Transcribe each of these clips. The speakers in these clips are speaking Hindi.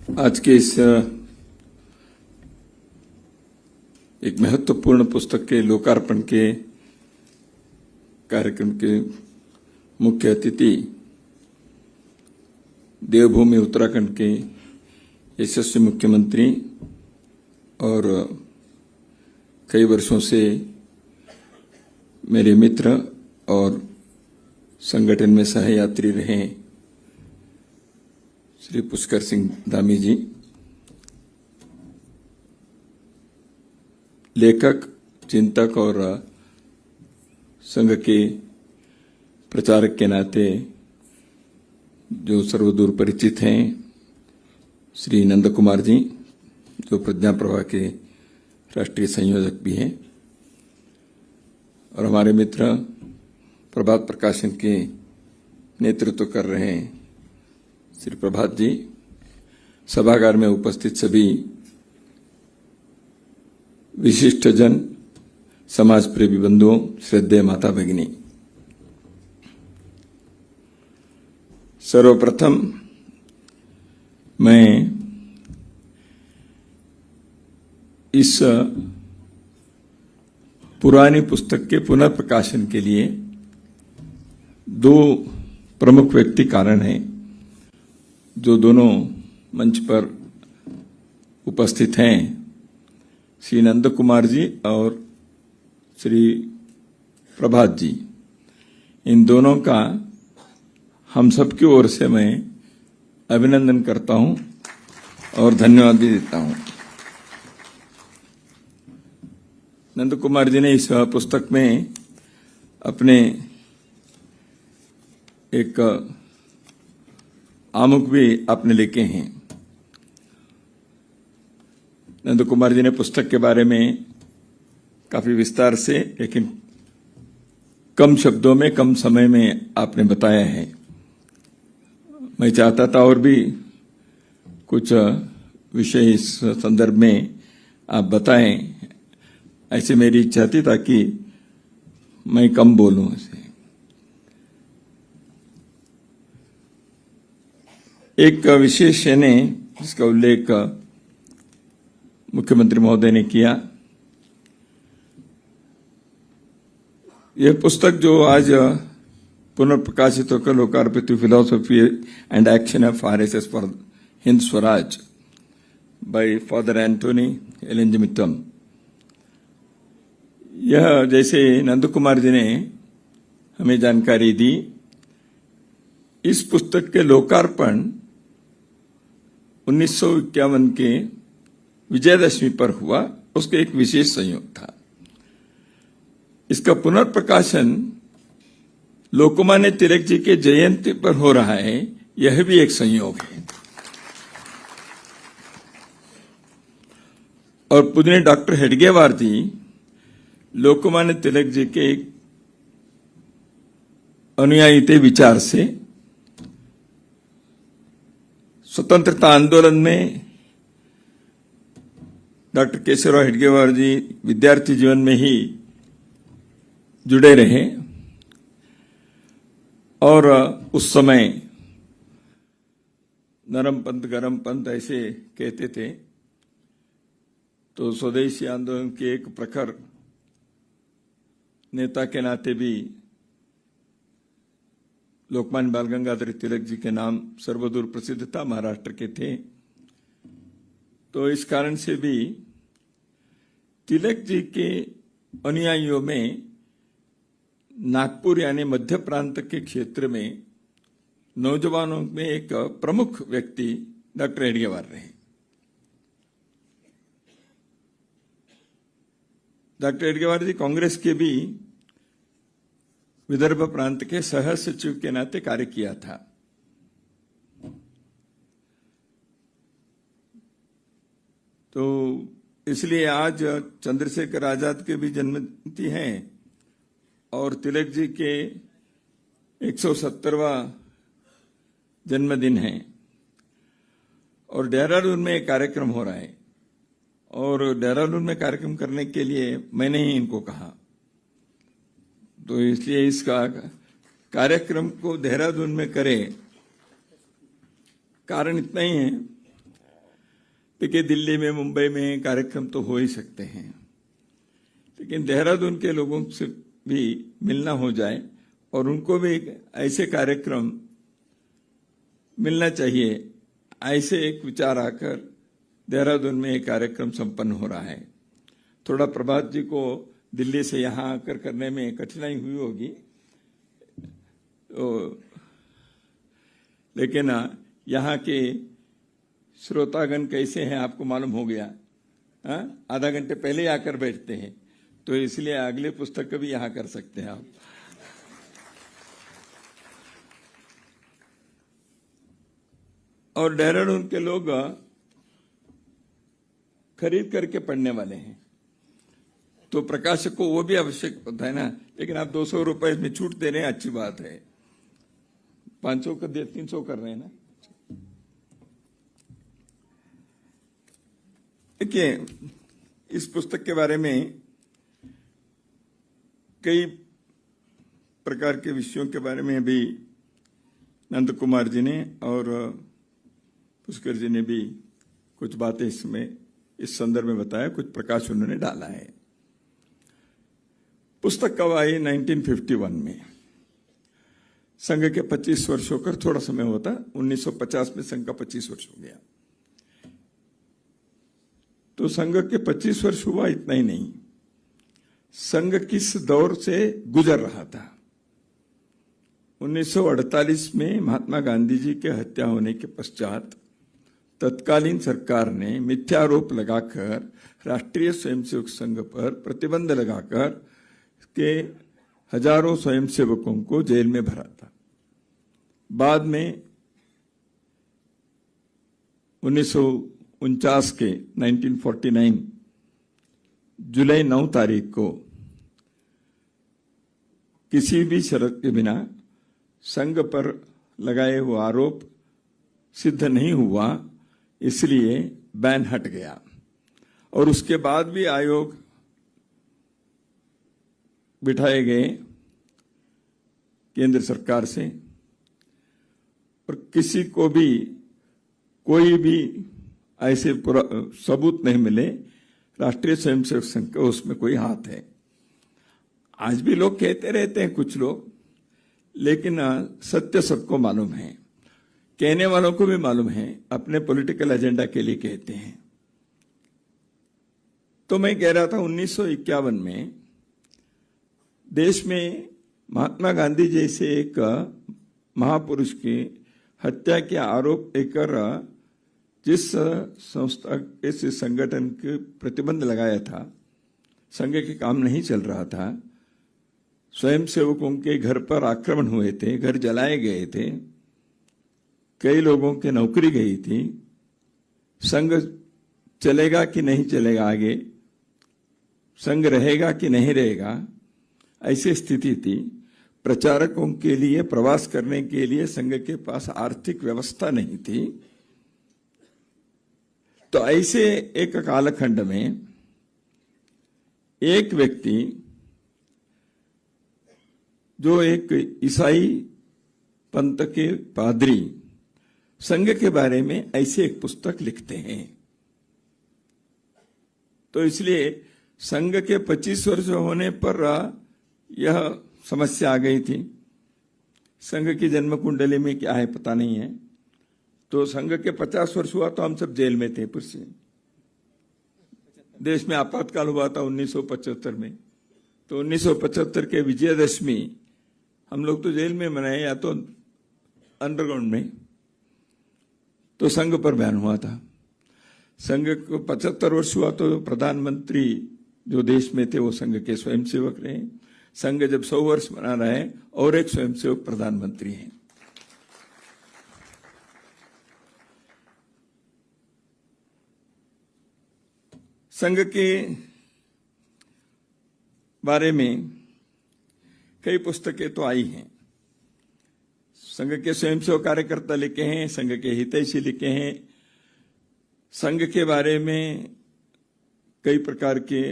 आज के इस एक महत्वपूर्ण पुस्तक के लोकार्पण के कार्यक्रम के मुख्य अतिथि देवभूमि उत्तराखंड के यशस्वी मुख्यमंत्री और कई वर्षों से मेरे मित्र और संगठन में सहयात्री रहे श्री पुष्कर सिंह धामी जी, लेखक, चिंतक और संघ के प्रचारक के नाते जो सर्वदूर परिचित हैं, श्री नंद कुमार जी जो प्रज्ञा प्रवाह के राष्ट्रीय संयोजक भी हैं, और हमारे मित्र प्रभात प्रकाशन के नेतृत्व कर रहे हैं श्री प्रभात जी, सभागार में उपस्थित सभी विशिष्ट जन, समाज प्रेमी बंधुओं, श्रद्धेय माता भगिनी, सर्वप्रथम मैं इस पुरानी पुस्तक के पुनर्प्रकाशन के लिए दो प्रमुख व्यक्ति कारण हैं जो दोनों मंच पर उपस्थित हैं, श्री नंद कुमार जी और श्री प्रभात जी। इन दोनों का हम सबकी ओर से मैं अभिनंदन करता हूं और धन्यवाद भी देता हूं। नंद कुमार जी ने इस पुस्तक में अपने एक आमुख भी अपने लिखे हैं। नंद कुमार जी ने पुस्तक के बारे में काफी विस्तार से लेकिन कम शब्दों में कम समय में आपने बताया है। मैं चाहता था और भी कुछ विषय इस संदर्भ में आप बताएं, ऐसे मेरी इच्छा थी ताकि मैं कम बोलूं। एक विशेष ने जिसका उल्लेख मुख्यमंत्री महोदय ने किया, यह पुस्तक जो आज पुनर्प्रकाशित होकर लोकार्पित हुई, philosophy and action of RSS for Hind Swaraj by Father Anthony Elenjimittam, यह जैसे नंद कुमार जी ने हमें जानकारी दी, इस पुस्तक के लोकार्पण 1951 के विजयदशमी पर हुआ, उसके एक विशेष संयोग था। इसका पुनर्प्रकाशन लोकमान्य तिलक जी के जयंती पर हो रहा है, यह भी एक संयोग है। और पूज्य डॉक्टर हेडगेवार जी लोकमान्य तिलक जी के अनुयायी थे विचार से। स्वतंत्रता आंदोलन में डॉक्टर केशवराव हेडगेवार जी विद्यार्थी जीवन में ही जुड़े रहे और उस समय नरम पंथ गरम पंथ ऐसे कहते थे। तो स्वदेशी आंदोलन के एक प्रखर नेता के नाते भी लोकमान्य बाल गंगाधर तिलक जी के नाम सर्वदूर प्रसिद्ध था, महाराष्ट्र के थे। तो इस कारण से भी तिलक जी के अनुयायियों में नागपुर यानी मध्य प्रांत के क्षेत्र में नौजवानों में एक प्रमुख व्यक्ति डॉक्टर हेडगेवार रहे। डॉक्टर हेडगेवार जी कांग्रेस के भी विदर्भ प्रांत के सह सचिव के नाते कार्य किया था। तो इसलिए आज चंद्रशेखर आजाद के भी जन्मतिथि हैं और तिलक जी के 170वां जन्मदिन है और देहरादून में एक कार्यक्रम हो रहा है। और देहरादून में कार्यक्रम करने के लिए मैंने ही इनको कहा, तो इसलिए इसका कार्यक्रम को देहरादून में करें। कारण इतना ही है देखिए, दिल्ली में, मुंबई में कार्यक्रम तो हो ही सकते हैं, लेकिन देहरादून के लोगों से भी मिलना हो जाए और उनको भी ऐसे कार्यक्रम मिलना चाहिए, ऐसे एक विचार आकर देहरादून में एक कार्यक्रम संपन्न हो रहा है। थोड़ा प्रभात जी को दिल्ली से यहां आकर करने में कठिनाई हुई होगी, तो लेकिन यहाँ के श्रोतागण कैसे हैं आपको मालूम हो गया। आधा घंटे पहले ही आकर बैठते हैं, तो इसलिए अगले पुस्तक को भी यहाँ कर सकते हैं आप। और देहरादून के लोग खरीद करके पढ़ने वाले हैं, तो प्रकाशक को वो भी आवश्यक होता है ना। लेकिन आप 200 रुपए में छूट दे रहे हैं, अच्छी बात है। 500 का 300 कर रहे हैं ना। देखिए, इस पुस्तक के बारे में कई प्रकार के विषयों के बारे में भी नंद कुमार जी ने और पुष्कर जी ने भी कुछ बातें इसमें इस संदर्भ में बताया, कुछ प्रकाश उन्होंने डाला है। पुस्तक कब आई? 1951 में। संघ के 25 वर्ष होकर थोड़ा समय होता, 1950 में संघ का 25 वर्ष हो गया। तो संघ के 25 वर्ष हुआ, इतना ही नहीं, संघ किस दौर से गुजर रहा था। 1948 में महात्मा गांधी जी के हत्या होने के पश्चात तत्कालीन सरकार ने मिथ्यारोप लगाकर राष्ट्रीय स्वयंसेवक संघ पर प्रतिबंध लगाकर के हजारों स्वयंसेवकों को जेल में भरा था। बाद में 1949 के 1949 जुलाई 9 तारीख को किसी भी शर्त के बिना संघ पर लगाए हुए आरोप सिद्ध नहीं हुआ, इसलिए बैन हट गया। और उसके बाद भी आयोग बिठाए गए केंद्र सरकार से, और किसी को भी कोई भी ऐसे सबूत नहीं मिले राष्ट्रीय स्वयंसेवक संघ का उसमें कोई हाथ है। आज भी लोग कहते रहते हैं कुछ लोग, लेकिन सत्य सबको मालूम है, कहने वालों को भी मालूम है, अपने पॉलिटिकल एजेंडा के लिए कहते हैं। तो मैं कह रहा था 1951 में देश में महात्मा गांधी जैसे एक महापुरुष की हत्या के आरोप लेकर जिस संस्था इस संगठन के प्रतिबंध लगाया था, संघ के काम नहीं चल रहा था, स्वयंसेवकों के घर पर आक्रमण हुए थे, घर जलाए गए थे, कई लोगों की नौकरी गई थी, संघ चलेगा कि नहीं चलेगा, आगे संघ रहेगा कि नहीं रहेगा, ऐसी स्थिति थी। प्रचारकों के लिए प्रवास करने के लिए संघ के पास आर्थिक व्यवस्था नहीं थी। तो ऐसे एक कालखंड में एक व्यक्ति जो एक ईसाई पंथ के पादरी संघ के बारे में ऐसे एक पुस्तक लिखते हैं, तो इसलिए संघ के 25 वर्ष होने पर यह समस्या आ गई थी। संघ की जन्म कुंडली में क्या है पता नहीं है। तो संघ के 50 वर्ष हुआ तो हम सब जेल में थे। फिर से देश में आपातकाल हुआ था 1975 में। तो 1975 के विजयदशमी हम लोग तो जेल में मनाए, या तो अंडरग्राउंड में। तो संघ पर बैन हुआ था। संघ को 75 वर्ष हुआ तो प्रधानमंत्री जो देश में थे वो संघ के स्वयंसेवक रहे। संघ जब 100 वर्ष मना रहा है और एक स्वयंसेवक प्रधानमंत्री हैं। संघ के बारे में कई पुस्तकें तो आई हैं। संघ के स्वयंसेवक कार्यकर्ता लिखे हैं, संघ के हितैषी लिखे हैं, संघ के बारे में कई प्रकार के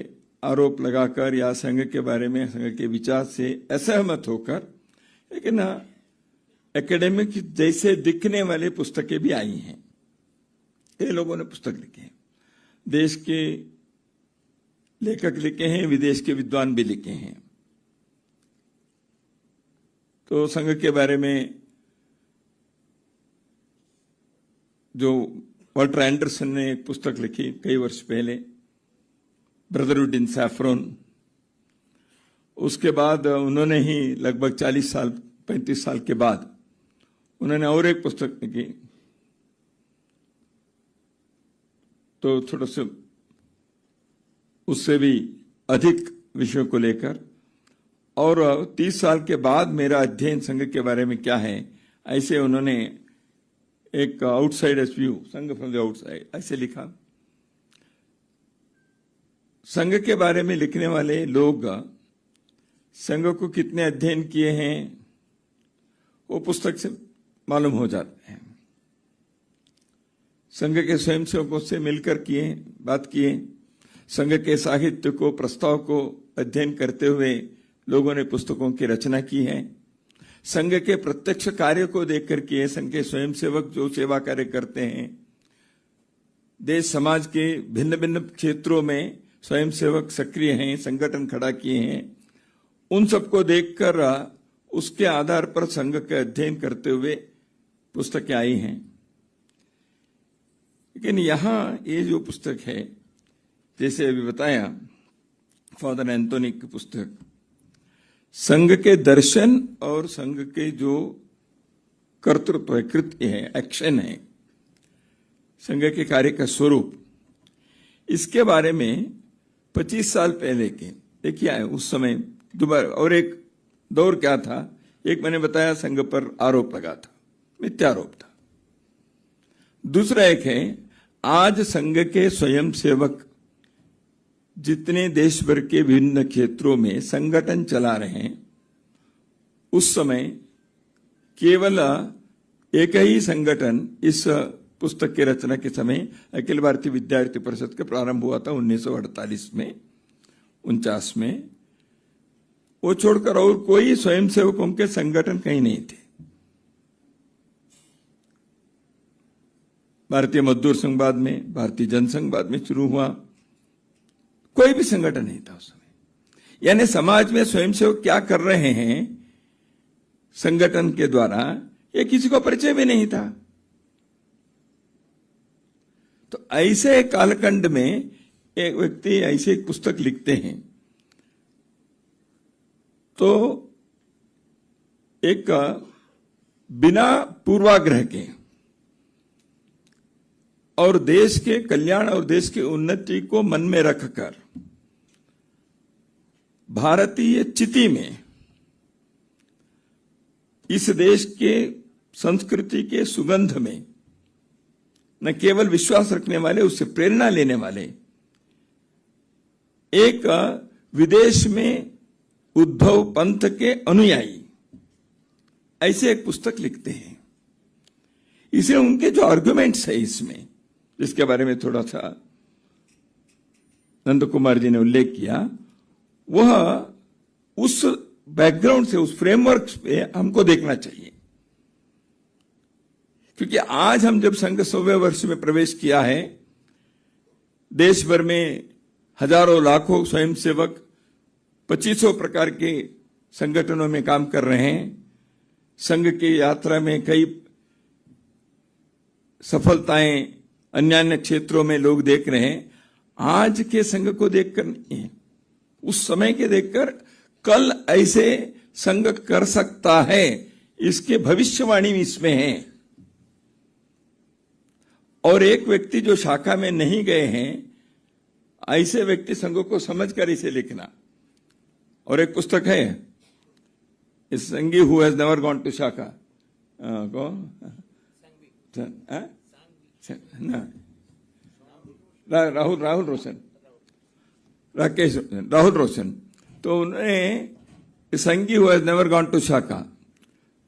आरोप लगाकर या संघ के बारे में संघ के विचार से असहमत होकर, लेकिन एकेडमिक जैसे दिखने वाले पुस्तकें भी आई हैं। कई लोगों ने पुस्तक लिखे हैं। देश के लेखक लिखे हैं, विदेश के विद्वान भी लिखे हैं। तो संघ के बारे में जो वाल्टर एंडरसन ने एक पुस्तक लिखी कई वर्ष पहले, ब्रदरहुड इन सैफरन, उसके बाद उन्होंने ही लगभग 35 साल के बाद उन्होंने और एक पुस्तक लिखी। तो थोड़ा सा उससे भी अधिक विषयों को लेकर, और 30 साल के बाद मेरा अध्ययन संघ के बारे में क्या है, ऐसे उन्होंने एक आउटसाइडर्स व्यू, संघ फ्रॉम द आउटसाइड, ऐसे लिखा। संघ के बारे में लिखने वाले लोग संघ को कितने अध्ययन किए हैं वो पुस्तक से मालूम हो जाते हैं। संघ के स्वयंसेवकों से मिलकर बात किए, संघ के साहित्य को, प्रस्ताव को अध्ययन करते हुए लोगों ने पुस्तकों की रचना की है। संघ के प्रत्यक्ष कार्य को देखकर किए, संघ के स्वयंसेवक जो सेवा कार्य करते हैं, देश समाज के भिन्न भिन्न क्षेत्रों में स्वयंसेवक सक्रिय हैं, संगठन खड़ा किए हैं, उन सबको देखकर उसके आधार पर संघ के अध्ययन करते हुए पुस्तकें आई हैं। लेकिन यहां ये जो पुस्तक है, जैसे अभी बताया, फादर एंथोनी की पुस्तक, संघ के दर्शन और संघ के जो कर्तृत्व है, कृत्य है, एक्शन है, संघ के कार्य का स्वरूप, इसके बारे में 25 साल पहले के देखिए आए उस समय दोबारा। और एक दौर क्या था, एक मैंने बताया संघ पर आरोप लगा था, मिथ्यारोप था। दूसरा एक है, आज संघ के स्वयंसेवक जितने देश भर के विभिन्न क्षेत्रों में संगठन चला रहे हैं, उस समय केवल एक ही संगठन, इस पुस्तक की रचना के समय अखिल भारतीय विद्यार्थी परिषद का प्रारंभ हुआ था 1948 में, 49 में, वो छोड़कर और कोई स्वयंसेवकों के संगठन कहीं नहीं थे। भारतीय मजदूर संघ बाद में, भारतीय जनसंघ बाद में शुरू हुआ, कोई भी संगठन नहीं था उस समय। यानी समाज में स्वयंसेवक क्या कर रहे हैं संगठन के द्वारा, ये किसी को परिचय भी नहीं था। तो ऐसे कालखंड में एक व्यक्ति ऐसे एक पुस्तक लिखते हैं, तो एक बिना पूर्वाग्रह के और देश के कल्याण और देश की उन्नति को मन में रखकर भारतीय चिति में इस देश के संस्कृति के सुगंध में न केवल विश्वास रखने वाले, उससे प्रेरणा लेने वाले एक विदेश में उद्धव पंथ के अनुयायी ऐसे एक पुस्तक लिखते हैं। इसे उनके जो आर्गुमेंट्स है इसमें, जिसके बारे में थोड़ा सा नंद कुमार जी ने उल्लेख किया, वह उस बैकग्राउंड से, उस फ्रेमवर्क पे हमको देखना चाहिए। क्योंकि आज हम जब संघ 100वें वर्ष में प्रवेश किया है, देश भर में हजारों लाखों स्वयंसेवक 2500 प्रकार के संगठनों में काम कर रहे हैं। संघ की यात्रा में कई सफलताएं अन्य अन्य क्षेत्रों में लोग देख रहे हैं। आज के संघ को देखकर नहीं है, उस समय के देखकर कल ऐसे संघ कर सकता है, इसके भविष्यवाणी इसमें है। और एक व्यक्ति जो शाखा में नहीं गए हैं, ऐसे व्यक्ति संघ को समझकर इसे लिखना। और एक पुस्तक है, इस Sanghi who has never gone to Shakha, Rahul Roshan. तो उन्होंने Sanghi who has never gone to Shakha,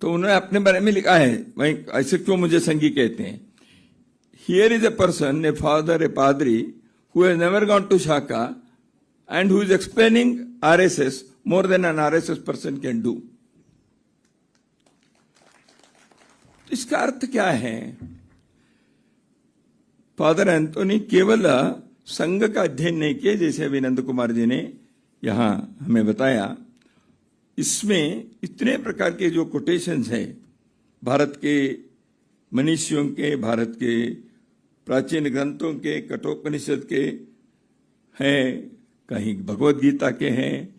तो उन्होंने अपने बारे में लिखा है, भाई ऐसे क्यों मुझे संघी कहते हैं। Here is a person, a father, a पादरी, who has never gone to Shakha and who is explaining RSS more than an RSS person can do. इसका अर्थ क्या है? फादर एंथोनी केवल संघ का अध्ययन नहीं किए, जैसे अभी नंद कुमार जी ने यहां हमें बताया। इसमें इतने प्रकार के जो कोटेशंस हैं भारत के मनीषियों के, भारत के प्राचीन ग्रंथों के, कठोपनिषद के हैं, कहीं भगवत गीता के हैं,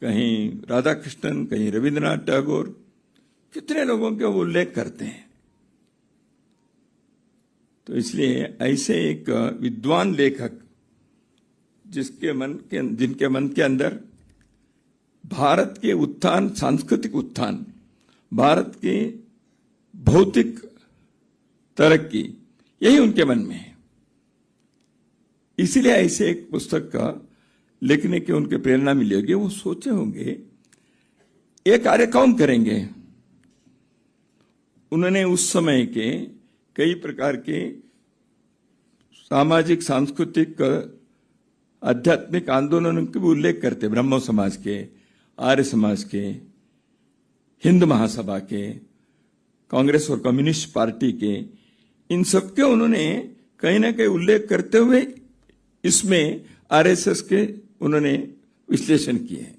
कहीं राधा कृष्णन, कहीं रविंद्रनाथ टैगोर, कितने लोगों के वो उल्लेख करते हैं। तो इसलिए ऐसे एक विद्वान लेखक जिनके मन के अंदर भारत के उत्थान, सांस्कृतिक उत्थान, भारत की भौतिक तरक्की, यही उनके मन में है, इसीलिए ऐसे एक पुस्तक का लिखने की उनके प्रेरणा मिली होगी। वो सोचे होंगे ये कार्य कौन करेंगे। उन्होंने उस समय के कई प्रकार के सामाजिक, सांस्कृतिक, आध्यात्मिक आंदोलनों के भी उल्लेख करते, ब्रह्मो समाज के, आर्य समाज के, हिंद महासभा के, कांग्रेस और कम्युनिस्ट पार्टी के, इन सबके उन्होंने कहीं ना कहीं उल्लेख करते हुए इसमें आरएसएस के उन्होंने विश्लेषण किए हैं।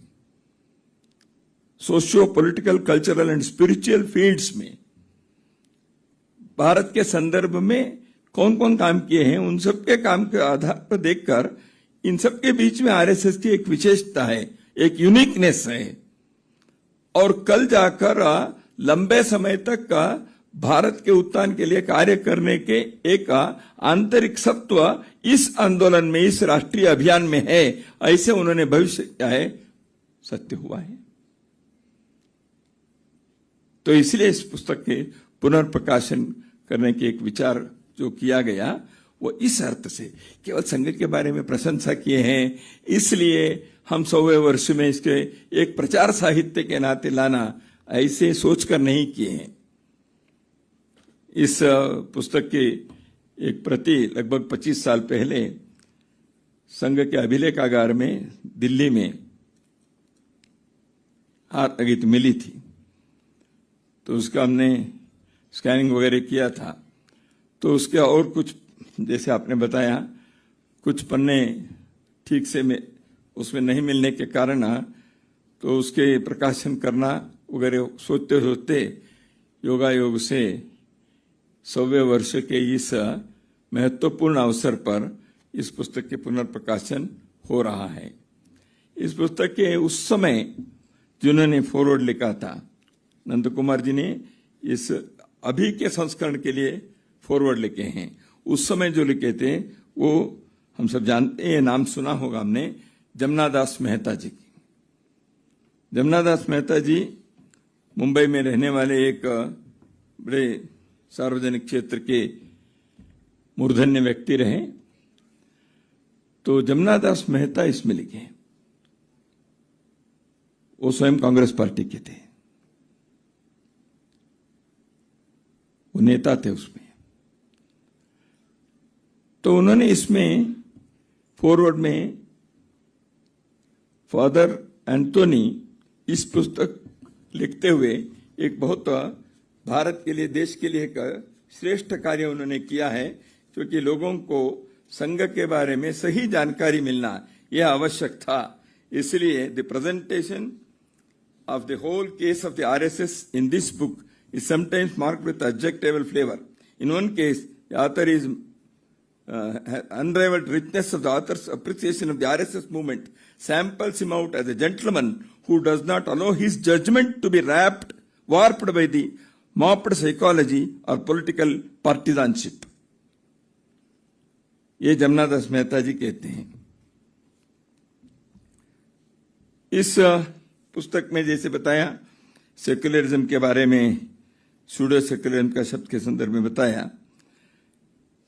Socio political, cultural and spiritual fields में भारत के संदर्भ में कौन कौन काम किए हैं, उन सबके काम के आधार पर देखकर इन सबके बीच में आरएसएस की एक विशेषता है, एक यूनिकनेस है, और कल जाकर लंबे समय तक का भारत के उत्थान के लिए कार्य करने के एक आंतरिक सत्व इस आंदोलन में, इस राष्ट्रीय अभियान में है, ऐसे उन्होंने भविष्य क्या है सत्य हुआ है। तो इसलिए इस पुस्तक के पुनर्प्रकाशन करने के एक विचार जो किया गया वो इस अर्थ से, केवल संगीत के बारे में प्रशंसा किए हैं इसलिए हम 100वें वर्ष में इसके एक प्रचार साहित्य के नाते लाना, ऐसे सोचकर नहीं किए हैं। इस पुस्तक की एक प्रति लगभग 25 साल पहले संघ के अभिलेखागार में दिल्ली में हाथ लगी मिली थी, तो उसका हमने स्कैनिंग वगैरह किया था। तो उसके और कुछ, जैसे आपने बताया, कुछ पन्ने ठीक से में उसमें नहीं मिलने के कारण तो उसके प्रकाशन करना वगैरह सोचते सोचते योगायोग से 100वें वर्ष के इस महत्वपूर्ण अवसर पर इस पुस्तक के पुनर्प्रकाशन हो रहा है। इस पुस्तक के उस समय जिन्होंने फॉरवर्ड लिखा था, नंद कुमार जी ने इस अभी के संस्करण के लिए फॉरवर्ड लिखे हैं। उस समय जो लिखे थे वो हम सब जानते हैं, नाम सुना होगा हमने, जमनादास मेहता जी की। जमनादास मेहता जी मुंबई में रहने वाले एक बड़े सार्वजनिक क्षेत्र के मूर्धन्य व्यक्ति रहे। तो जमनादास मेहता इसमें लिखे, वो स्वयं कांग्रेस पार्टी के थे, वो नेता थे उसमें। तो उन्होंने इसमें फॉरवर्ड में फादर एंटोनी इस पुस्तक लिखते हुए एक बहुत भारत के लिए, देश के लिए एक श्रेष्ठ कार्य उन्होंने किया है, क्योंकि लोगों को संघ के बारे में सही जानकारी मिलना यह आवश्यक था। इसलिए the presentation of the whole case of the RSS in this book is sometimes marked with adjectival flavor. In one case, the author is unrivaled richness of the author's appreciation of the RSS movement samples him out as a gentleman who does not allow his judgment to be warped by the mopped psychology or political partisanship. ये जमनादास मेहता जी कहते हैं। इस पुस्तक में जैसे बताया सेक्युलरिज्म के बारे में, सूडो सेक्युलरिज्म का शब्द के संदर्भ में बताया।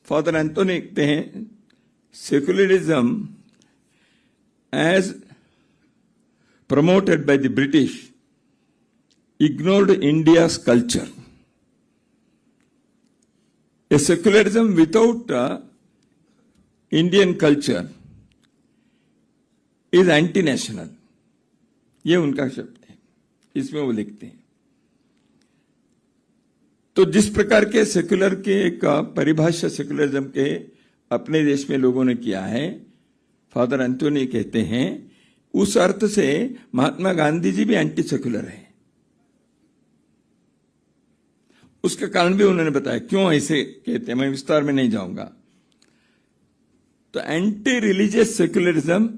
फादर एंटोनी कहते हैं secularism as promoted by the British ignored India's culture. A secularism without Indian culture is anti-national. ये उनका शब्द है, इसमें वो लिखते हैं। तो जिस प्रकार के सेक्युलर के एक परिभाषा सेक्युलरिज्म के अपने देश में लोगों ने किया है, फादर एंटोनी कहते हैं, उस अर्थ से महात्मा गांधी जी भी एंटी सेक्युलर है। उसका कारण भी उन्होंने बताया क्यों ऐसे कहते हैं, मैं विस्तार में नहीं जाऊंगा। तो anti religious secularism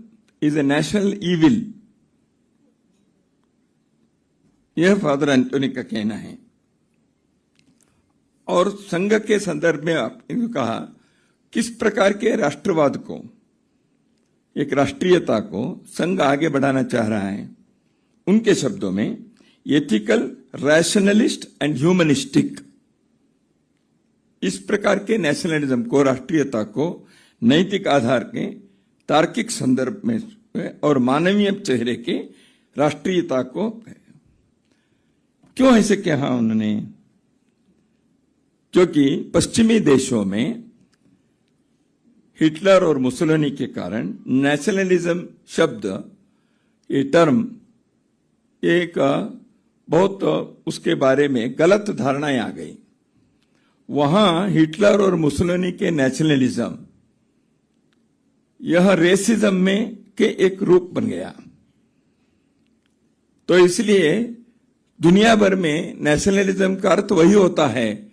is a national evil, यह फादर एंटोनी का कहना है। और संघ के संदर्भ में आपने कहा किस प्रकार के राष्ट्रवाद को, एक राष्ट्रीयता को संघ आगे बढ़ाना चाह रहा है। उनके शब्दों में एथिकल, रैशनलिस्ट एंड ह्यूमनिस्टिक, इस प्रकार के नेशनलिज्म को, राष्ट्रीयता को नैतिक आधार के तार्किक संदर्भ में और मानवीय चेहरे के राष्ट्रीयता को, क्यों ऐसे कहा उन्होंने? क्योंकि पश्चिमी देशों में हिटलर और मुसोलिनी के कारण नेशनलिज्म शब्द, ये टर्म, एक बहुत उसके बारे में गलत धारणाएं आ गई। वहां हिटलर और मुसोलिनी के नेशनलिज्म यह रेसिज्म में के एक रूप बन गया। तो इसलिए दुनिया भर में नेशनलिज्म का अर्थ वही होता है,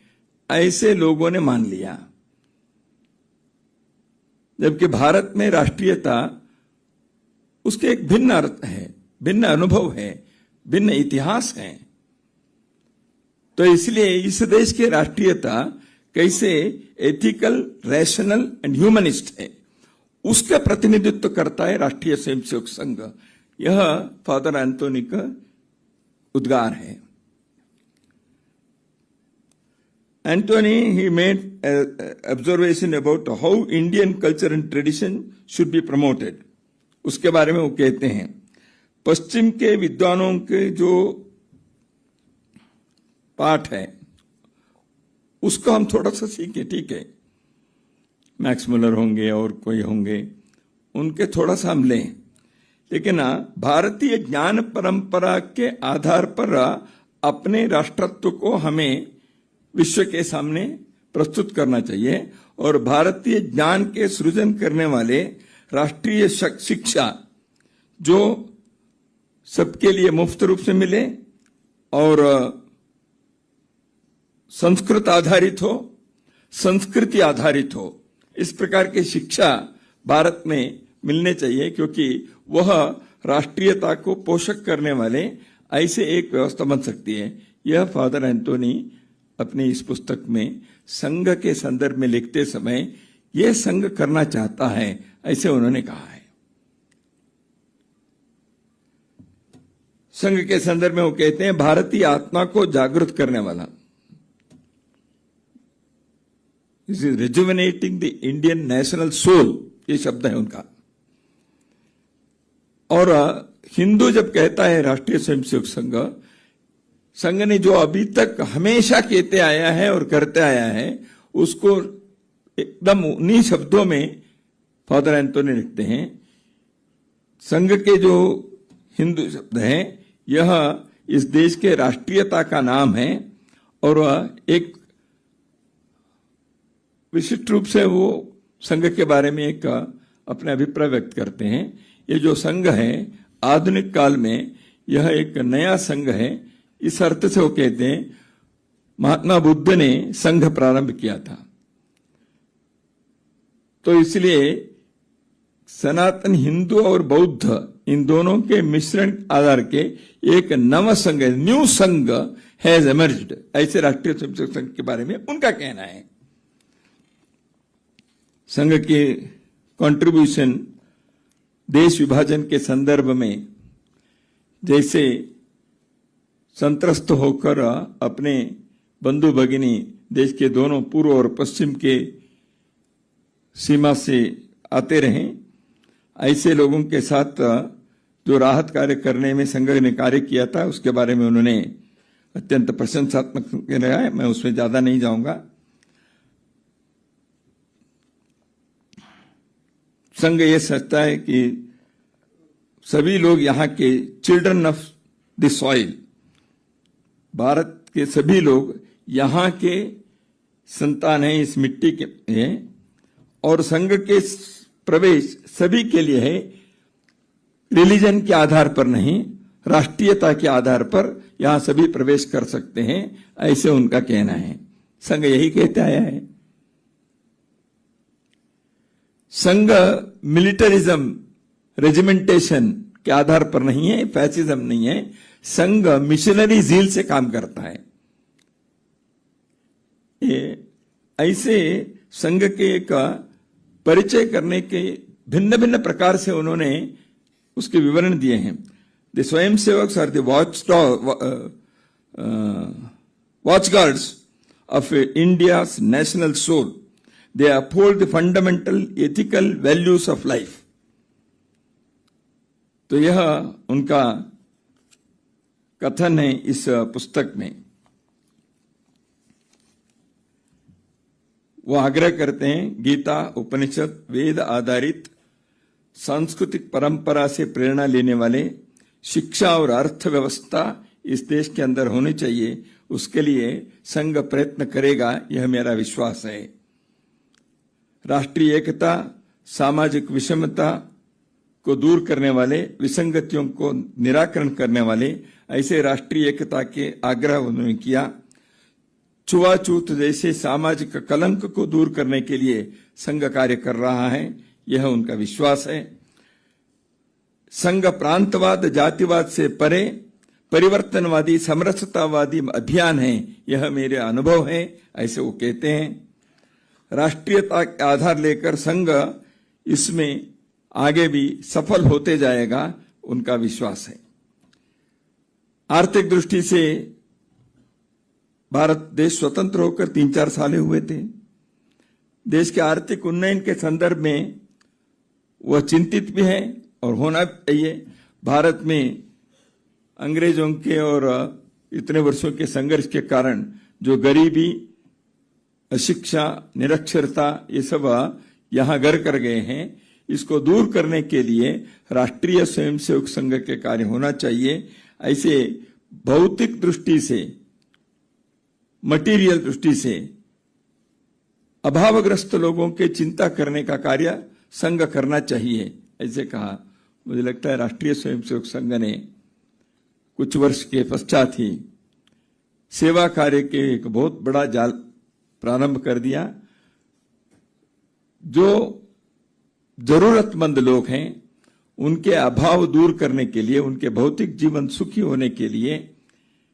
ऐसे लोगों ने मान लिया। जबकि भारत में राष्ट्रीयता, उसके एक भिन्न अर्थ है, भिन्न अनुभव है, भिन्न इतिहास है। तो इसलिए इस देश की राष्ट्रीयता कैसे एथिकल, रैशनल एंड ह्यूमनिस्ट है, उसका प्रतिनिधित्व करता है राष्ट्रीय स्वयंसेवक संघ। यह फादर एंटोनी का उद्गार है। Anthony, he made an observation about how Indian culture and tradition should be promoted. उसके बारे में वो कहते हैं, पश्चिम के विद्वानों के जो पाठ है उसको हम थोड़ा सा सीखें, ठीक है, मैक्स मुलर होंगे और कोई होंगे, उनके थोड़ा सा हम लें, लेकिन भारतीय ज्ञान परंपरा के आधार पर अपने राष्ट्रत्व को हमें विश्व के सामने प्रस्तुत करना चाहिए और भारतीय ज्ञान के सृजन करने वाले राष्ट्रीय शिक्षा जो सबके लिए मुफ्त रूप से मिले और संस्कृत आधारित हो, संस्कृति आधारित हो, इस प्रकार की शिक्षा भारत में मिलने चाहिए, क्योंकि वह राष्ट्रीयता को पोषक करने वाले ऐसे एक व्यवस्था बन सकती है। यह फादर एंटोनी अपनी इस पुस्तक में संघ के संदर्भ में लिखते समय यह संघ करना चाहता है, ऐसे उन्होंने कहा है। संघ के संदर्भ में वो कहते हैं, भारतीय आत्मा को जागृत करने वाला, this is rejuvenating the Indian national soul, ये शब्द है उनका। और हिंदू जब कहता है राष्ट्रीय स्वयंसेवक संघ, संघ ने जो अभी तक हमेशा कहते आया है और करते आया है, उसको एकदम उन्हीं शब्दों में फादर एंटोनी लिखते हैं। संघ के जो हिंदू शब्द हैं, यह इस देश के राष्ट्रीयता का नाम है और एक विशिष्ट रूप से वो संघ के बारे में एक अपने अभिप्राय व्यक्त करते हैं। ये जो संघ है आधुनिक काल में यह एक नया संघ है, इस अर्थ से वो कहते हैं महात्मा बुद्ध ने संघ प्रारंभ किया था। तो इसलिए सनातन हिंदू और बौद्ध इन दोनों के मिश्रण आधार के एक नव संघ, न्यू संघ हैज एमर्ज्ड, ऐसे राष्ट्रीय स्वयंसेवक संघ के बारे में उनका कहना है। संघ के कंट्रीब्यूशन देश विभाजन के संदर्भ में, जैसे संत्रस्त होकर अपने बंधु भगिनी देश के दोनों पूर्व और पश्चिम के सीमा से आते रहें, ऐसे लोगों के साथ जो राहत कार्य करने में संघ ने कार्य किया था, उसके बारे में उन्होंने अत्यंत प्रशंसात्मक रहा है। मैं उसमें ज्यादा नहीं जाऊंगा। संघ ये सोचता है कि सभी लोग यहाँ के children of the soil, Bharat के सभी लोग यहाँ के संतान हैं, इस मिट्टी के हैं, और संघ के प्रवेश सभी के लिए है, रिलीजन के आधार पर नहीं, राष्ट्रीयता के आधार पर यहां सभी प्रवेश कर सकते हैं, ऐसे उनका कहना है। संघ यही कहते आया है। संघ मिलिटरिज्म, रेजिमेंटेशन के आधार पर नहीं है, फैसिज्म नहीं है। संघ मिशनरी जील से काम करता है। ऐसे संघ के का परिचय करने के भिन्न भिन्न प्रकार से उन्होंने उसके विवरण दिए हैं। The swayamsevak are the watch guards of India's national soul. They uphold the fundamental ethical values of life. तो यह उनका कथन है इस पुस्तक में। वो आग्रह करते हैं, गीता, उपनिषद, वेद आधारित सांस्कृतिक परंपरा से प्रेरणा लेने वाले शिक्षा और अर्थव्यवस्था इस देश के अंदर होनी चाहिए। उसके लिए संघ प्रयत्न करेगा, यह मेरा विश्वास है। राष्ट्रीय एकता, सामाजिक विषमता को दूर करने वाले, विसंगतियों को निराकरण करने वाले ऐसे राष्ट्रीय एकता के आग्रह उन्होंने किया। छुआछूत जैसे सामाजिक कलंक को दूर करने के लिए संघ कार्य कर रहा है, यह उनका विश्वास है। संघ प्रांतवाद, जातिवाद से परे परिवर्तनवादी, समरसतावादी अभियान है, यह मेरे अनुभव है, ऐसे वो कहते हैं। राष्ट्रीयता के आधार लेकर संघ इसमें आगे भी सफल होते जाएगा, उनका विश्वास है। आर्थिक दृष्टि से भारत देश स्वतंत्र होकर 3-4 साल हुए थे। देश के आर्थिक उन्नयन के संदर्भ में वह चिंतित भी है और होना चाहिए। भारत में अंग्रेजों के और इतने वर्षों के संघर्ष के कारण जो गरीबी, अशिक्षा, निरक्षरता, ये सब यहां घर कर गए हैं, इसको दूर करने के लिए राष्ट्रीय स्वयंसेवक संघ के कार्य होना चाहिए। ऐसे भौतिक दृष्टि से, मटीरियल दृष्टि से अभावग्रस्त लोगों के चिंता करने का कार्य संघ करना चाहिए, ऐसे कहा। मुझे लगता है राष्ट्रीय स्वयंसेवक संघ ने कुछ वर्ष के पश्चात ही सेवा कार्य के एक बहुत बड़ा जाल प्रारंभ कर दिया। जो जरूरतमंद लोग हैं उनके अभाव दूर करने के लिए, उनके भौतिक जीवन सुखी होने के लिए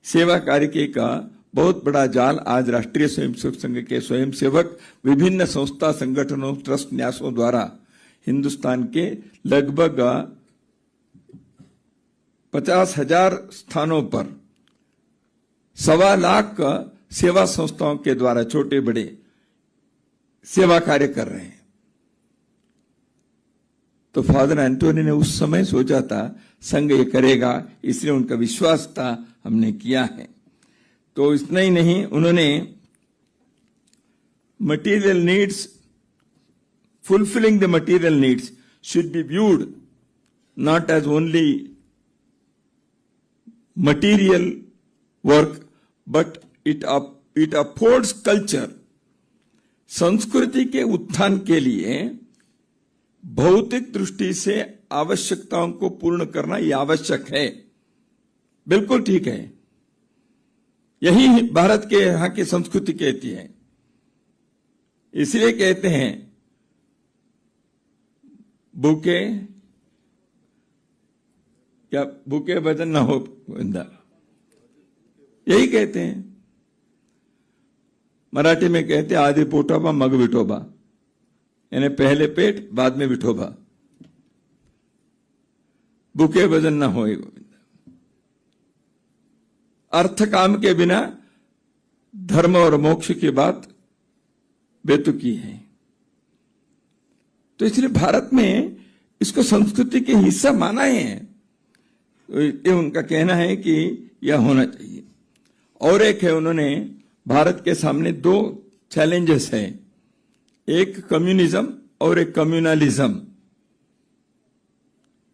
सेवा कार्य के का बहुत बड़ा जाल आज राष्ट्रीय स्वयंसेवक संघ के स्वयंसेवक विभिन्न संस्था, संगठनों, ट्रस्ट, न्यासों द्वारा हिंदुस्तान के लगभग 50,000 स्थानों पर 1.25 लाख सेवा संस्थाओं के द्वारा छोटे बड़े सेवा कार्य कर रहे हैं। तो फादर एंटोनी ने उस समय सोचा था संघ ये करेगा, इसलिए उनका विश्वास था, हमने किया है। तो इतना ही नहीं, उन्होंने material needs, fulfilling the material needs should be viewed not as only material work but it affords culture। संस्कृति के उत्थान के लिए भौतिक दृष्टि से आवश्यकताओं को पूर्ण करना यह आवश्यक है, बिल्कुल ठीक है। यही भारत के यहां की संस्कृति कहती है। इसलिए कहते हैं भूखे क्या भूखे भजन ना हो बंदा, यही कहते हैं। मराठी में कहते हैं आदि पोटोबा मग विठोबा, यानी पहले पेट बाद में विठोबा। भूखे भजन ना हो गोविंदा। अर्थ काम के बिना धर्म और मोक्ष की बात बेतुकी है। तो इसलिए भारत में इसको संस्कृति के हिस्सा माना है। तो ये उनका कहना है कि यह होना चाहिए। और एक है, उन्होंने भारत के सामने 2 चैलेंजेस हैं, एक कम्युनिज्म और एक कम्युनलिज्म।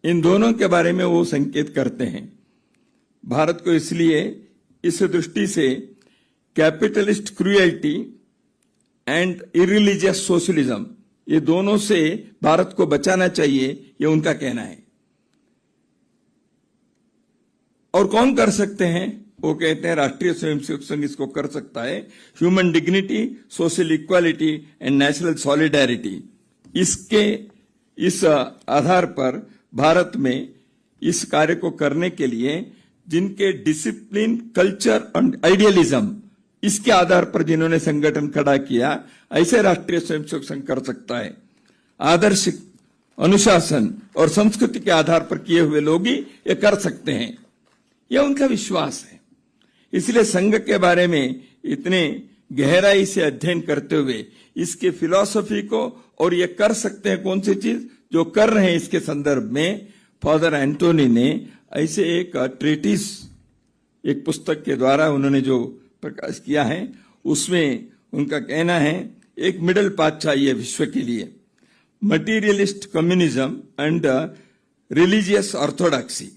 इन दोनों के बारे में वो संकेत करते हैं। भारत को इसलिए इस दृष्टि से capitalist cruelty and irreligious socialism ये दोनों से भारत को बचाना चाहिए, ये उनका कहना है। और कौन कर सकते हैं? वो कहते हैं राष्ट्रीय स्वयंसेवक संघ इसको कर सकता है। Human dignity, social equality and national solidarity, इस आधार पर भारत में इस कार्य को करने के लिए जिनके डिसिप्लिन, कल्चर एंड आइडियलिज्म, इसके आधार पर जिन्होंने संगठन खड़ा किया, ऐसे राष्ट्रीय स्वयंसेवक संघ कर सकता है। आदर्श, अनुशासन और संस्कृति के आधार पर किए हुए लोग ही ये कर सकते हैं, यह उनका विश्वास है। इसलिए संघ के बारे में इतने गहराई से अध्ययन करते हुए इसके फिलॉसफी को, और ये कर सकते हैं कौन सी चीज जो कर रहे हैं, इसके संदर्भ में फादर एंटोनी ने ऐसे एक ट्रीटिस, एक पुस्तक के द्वारा उन्होंने जो प्रकाश किया है, उसमें उनका कहना है एक मिडिल पाथ चाहिए विश्व के लिए। Materialist communism and religious orthodoxy,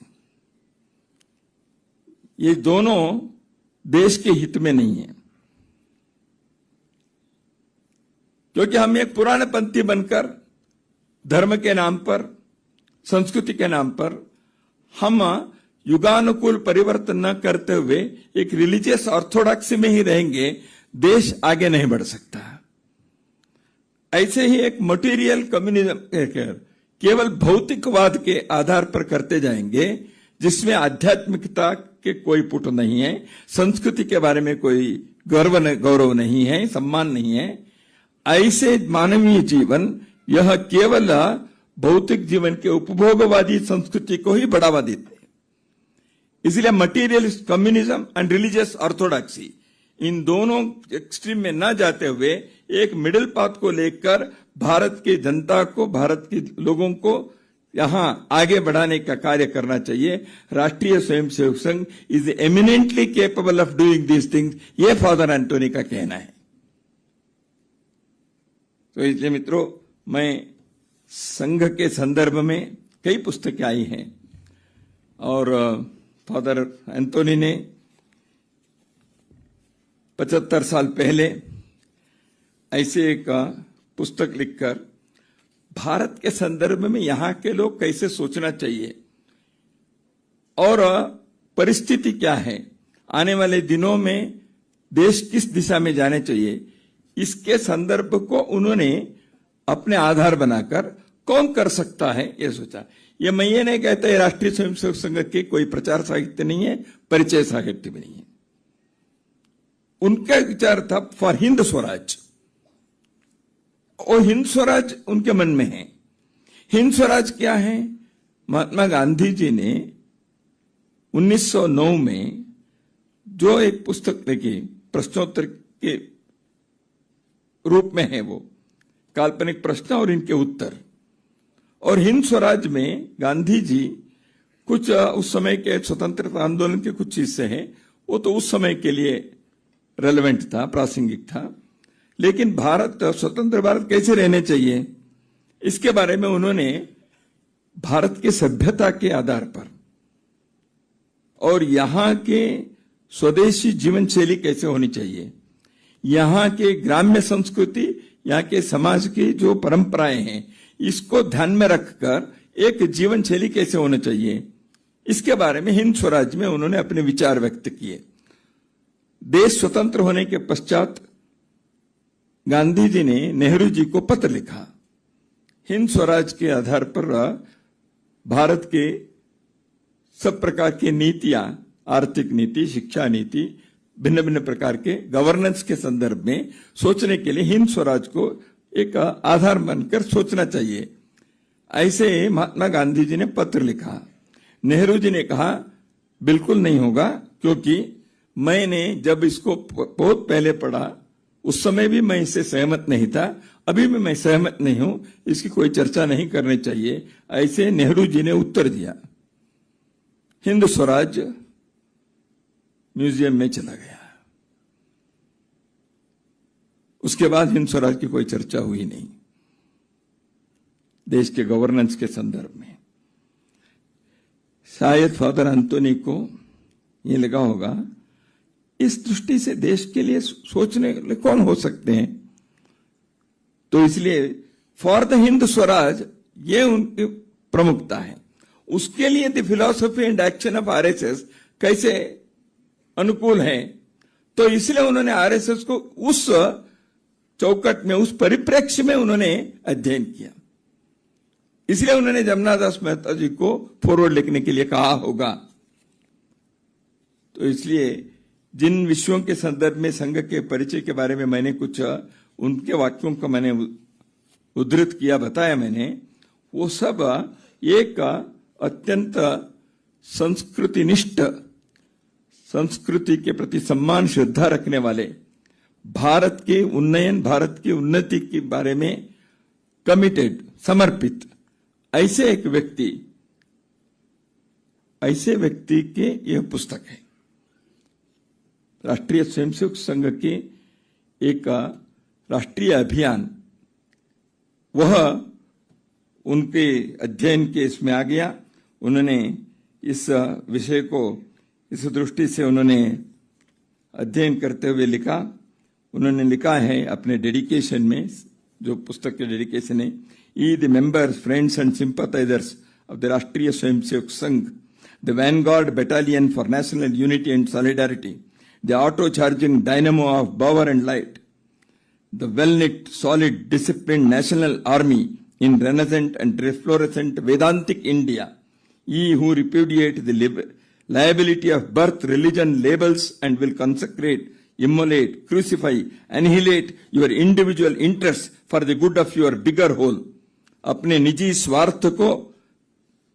ये दोनों देश के हित में नहीं है, क्योंकि हम एक पुराने पंथी बनकर धर्म के नाम पर, संस्कृति के नाम पर हम युगानुकूल परिवर्तन न करते हुए एक रिलीजियस ऑर्थोडॉक्सी में ही रहेंगे, देश आगे नहीं बढ़ सकता। ऐसे ही एक मटेरियल कम्युनिज्म केवल भौतिकवाद के आधार पर करते जाएंगे, जिसमें आध्यात्मिकता के कोई पुट नहीं है, संस्कृति के बारे में कोई गौरव नहीं है, सम्मान नहीं है। ऐसे मानवीय जीवन यह केवल भौतिक जीवन के उपभोगवादी संस्कृति को ही बढ़ावा देते हैं। इसलिए materialist communism and religious orthodoxy, इन दोनों एक्सट्रीम में न जाते हुए एक मिडिल पाथ को लेकर भारत की जनता को, भारत के लोगों को यहां आगे बढ़ाने का कार्य करना चाहिए। राष्ट्रीय स्वयंसेवक संघ is eminently capable of doing these things, ये फादर एंटोनी का कहना है। तो इसलिए मित्रों, मैं संघ के संदर्भ में कई पुस्तकें आई हैं, और फादर एंटोनी ने 75 साल पहले ऐसे एक पुस्तक लिखकर भारत के संदर्भ में यहां के लोग कैसे सोचना चाहिए और परिस्थिति क्या है, आने वाले दिनों में देश किस दिशा में जाने चाहिए, इसके संदर्भ को उन्होंने अपने आधार बनाकर कौन कर सकता है ये सोचा। ये मैं ये नहीं कहता है राष्ट्रीय स्वयंसेवक संघ के कोई प्रचार साहित्य नहीं है, परिचय साहित्य भी नहीं है। उनका विचार था फॉर हिंद स्वराज, और हिंद स्वराज उनके मन में है। हिंद स्वराज क्या है? महात्मा गांधी जी ने 1909 में जो एक पुस्तक लिखी, प्रश्नोत्तर के रूप में है, वो काल्पनिक प्रश्न और इनके उत्तर। और हिंद स्वराज में गांधी जी कुछ उस समय के स्वतंत्रता आंदोलन के कुछ हिस्से हैं, वो तो उस समय के लिए रेलेवेंट था, प्रासंगिक था। लेकिन भारत, स्वतंत्र भारत कैसे रहने चाहिए, इसके बारे में उन्होंने भारत की सभ्यता के आधार पर और यहां के स्वदेशी जीवन शैली कैसे होनी चाहिए, यहां के ग्राम्य संस्कृति, यहां के समाज की जो परंपराएं हैं, इसको ध्यान में रखकर एक जीवन शैली कैसे होना चाहिए, इसके बारे में हिंद स्वराज में उन्होंने अपने विचार व्यक्त किए। देश स्वतंत्र होने के पश्चात गांधी जी ने नेहरू जी को पत्र लिखा। हिंद स्वराज के आधार पर भारत के सब प्रकार की नीतियां, आर्थिक नीति, शिक्षा नीति, भिन्न भिन्न प्रकार के गवर्नेंस के संदर्भ में सोचने के लिए हिंद स्वराज को एक आधार बनकर सोचना चाहिए, ऐसे महात्मा गांधी जी ने पत्र लिखा। नेहरू जी ने कहा बिल्कुल नहीं होगा, क्योंकि मैंने जब इसको बहुत पहले पढ़ा उस समय भी मैं इससे सहमत नहीं था, अभी भी मैं सहमत नहीं हूं, इसकी कोई चर्चा नहीं करनी चाहिए, ऐसे नेहरू जी ने उत्तर दिया। हिंद स्वराज म्यूजियम में चला गया। उसके बाद हिंद स्वराज की कोई चर्चा हुई नहीं देश के गवर्नेंस के संदर्भ में। शायद फादर एंटोनी को यह लगा होगा इस दृष्टि से देश के लिए सोचने कौन हो सकते हैं, तो इसलिए फॉर द हिंद स्वराज, ये उनकी प्रमुखता है। उसके लिए the philosophy and action of RSS कैसे अनुकूल है, तो इसलिए उन्होंने आरएसएस को उस चौकट में, उस परिप्रेक्ष्य में उन्होंने अध्ययन किया। इसलिए उन्होंने जमुना दास मेहता जी को फॉरवर्ड लिखने के लिए कहा होगा। तो इसलिए जिन विषयों के संदर्भ में संघ के परिचय के बारे में मैंने कुछ उनके वाक्यों को मैंने उद्धृत किया, बताया मैंने, वो सब एक अत्यंत संस्कृतिनिष्ठ, संस्कृति के प्रति सम्मान, श्रद्धा रखने वाले, भारत के उन्नयन, भारत की उन्नति के बारे में कमिटेड, समर्पित ऐसे एक व्यक्ति, ऐसे व्यक्ति के यह पुस्तक है। राष्ट्रीय स्वयंसेवक संघ के एक राष्ट्रीय अभियान, वह उनके अध्ययन के इसमें आ गया। उन्होंने इस विषय को इस दृष्टि से उन्होंने अध्ययन करते हुए लिखा। उन्होंने लिखा है अपने डेडिकेशन में, जो पुस्तक के डेडिकेशन है, ई the members, friends and sympathisers of the Rashtriya Swayamsevak Sangh, the vanguard battalion for national unity and solidarity, the auto charging dynamo of power and light, the well-knit, solid, disciplined national army in renaissant and reflorescent Vedantic India, ye who repudiate the liability of birth, religion, labels, and will consecrate, immolate, crucify, annihilate your individual interests for the good of your bigger whole. अपने निजी स्वार्थ को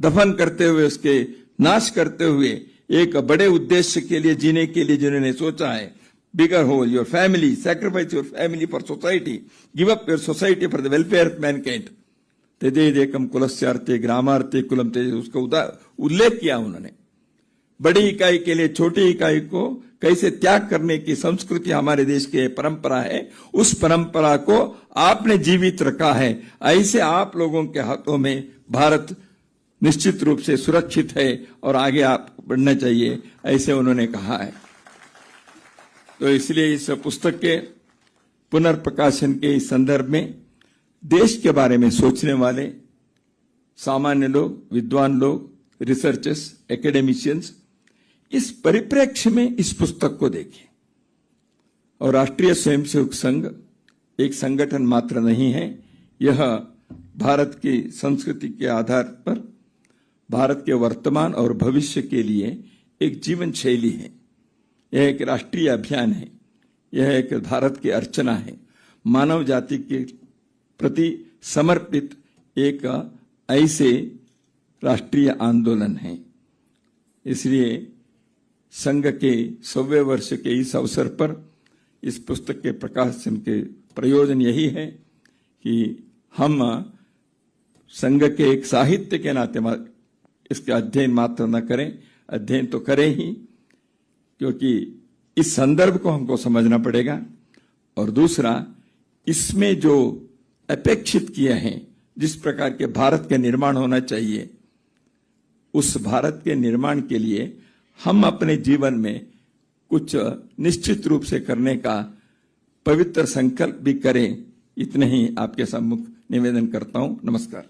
दफन करते हुए, उसके नाश करते हुए, एक बड़े उद्देश्य के लिए जीने के लिए जिन्होंने सोचा है, bigger whole, your family, sacrifice your family for society, give up your society for the welfare of mankind. तेजेदेकम कुलस्यार्थे ग्रामार्थे कुलम तेज, उसका उल्लेख किया उन्होंने। बड़ी इकाई के लिए छोटी इकाई को कैसे त्याग करने की संस्कृति हमारे देश की परंपरा है, उस परंपरा को आपने जीवित रखा है। ऐसे आप लोगों के हाथों में भारत निश्चित रूप से सुरक्षित है और आगे आप बढ़ना चाहिए, ऐसे उन्होंने कहा है। तो इसलिए इस पुस्तक के पुनर्प्रकाशन के इस संदर्भ में देश के बारे में सोचने वाले सामान्य लोग, विद्वान लोग, रिसर्चर्स, एकेडमिशियंस इस परिप्रेक्ष्य में इस पुस्तक को देखें। और राष्ट्रीय स्वयंसेवक संघ एक संगठन मात्र नहीं है, यह भारत की संस्कृति के आधार पर भारत के वर्तमान और भविष्य के लिए एक जीवन शैली है। यह एक राष्ट्रीय अभियान है, यह एक भारत की अर्चना है, मानव जाति के प्रति समर्पित एक ऐसे राष्ट्रीय आंदोलन है। इसलिए संघ के 100वें वर्ष के इस अवसर पर इस पुस्तक के प्रकाशन के प्रयोजन यही है कि हम संघ के एक साहित्य के नाते इसका अध्ययन मात्र न करें, अध्ययन तो करें ही, क्योंकि इस संदर्भ को हमको समझना पड़ेगा। और दूसरा, इसमें जो अपेक्षित किए हैं, जिस प्रकार के भारत के निर्माण होना चाहिए, उस भारत के निर्माण के लिए हम अपने जीवन में कुछ निश्चित रूप से करने का पवित्र संकल्प भी करें। इतने ही आपके सम्मुख निवेदन करता हूं। नमस्कार।